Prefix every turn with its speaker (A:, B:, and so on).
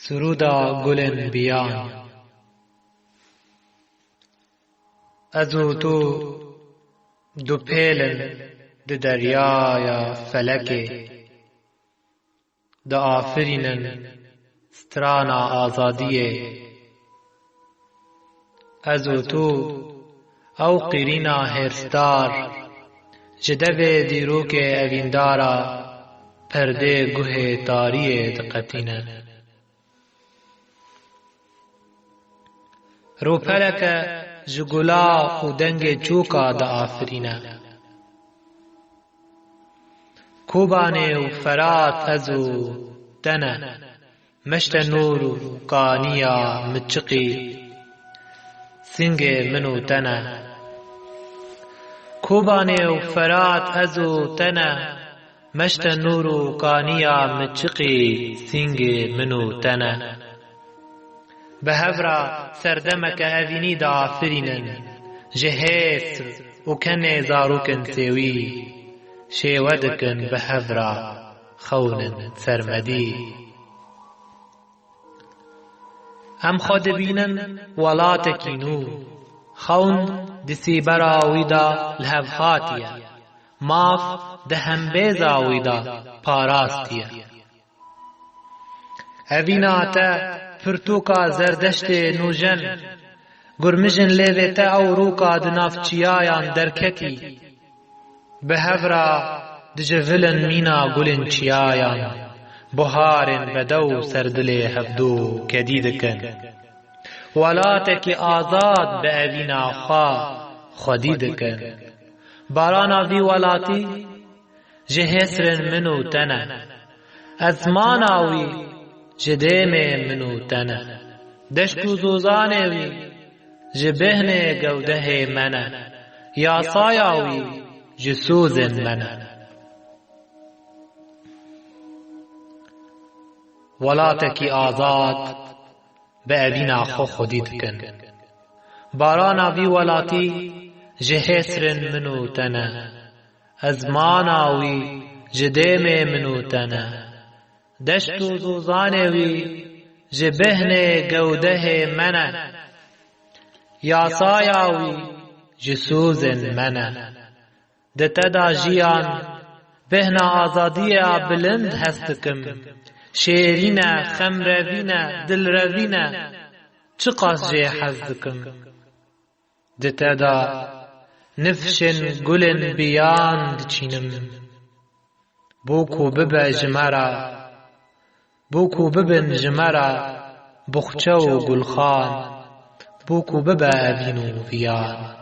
A: سرودا گلن بیان از و تو دو پیلن ده دریایا فلکه ده آفرینن سترانا آزادیه از و تو او قیرینا هرستار جدوه دیروک اویندارا پرده گوه تاریه دقتینه روپلک جگولا و دنگ چوکا دا آفرینه کوبانه و فرات ازو دنه مشت نور و کانیا مچقی سنگ منو تنه کوبانه و فرات ازو تنه مشت نور و کانیا مچقی سنگ منو تنه بهورا سردمك أذني دا آفرينن جهيس وكن زاروكن سوي شيودكن بهورا خونن سرمدي هم خود بينن ولاتكينو خون دسي براويدا الهفخاتيا ماف دهم بيزاويدا پاراستيا أذيناتا پرتوکا زردشت نوجن گرمجن لیویتا او روکا دنافچیایان درکتی به هورا دجولن مینا گلن چیایان بهارن بدو سردل هفدو کدیدکن ولاتکی آزاد به اوینا خدیدکن بارانا وی ولاتی جهسرن منو تنه ازماناوی جدیم منو تنه دشتو زوزانه وی جبهن گوده منه یا سایاوی جسوزن منه ولاتکی آزاد به اوینا خودید کن بارانا وی ولاتی جهسرن منو تنه ازماناوی جدیم منو تنه دشتو زوزانوی جبهن گوده منه یا سایاوی جسوزن منه دتدا جیان بهنا آزادی بلند هستکم شیرینه خمروینه دلروینه چقاس جه حزدکم دتدا نفشن گلن بیان دچینم بوکو ببه جمرا بوکو ببن جمرا بخچه و گلخان بوکو ببه اوین و ویان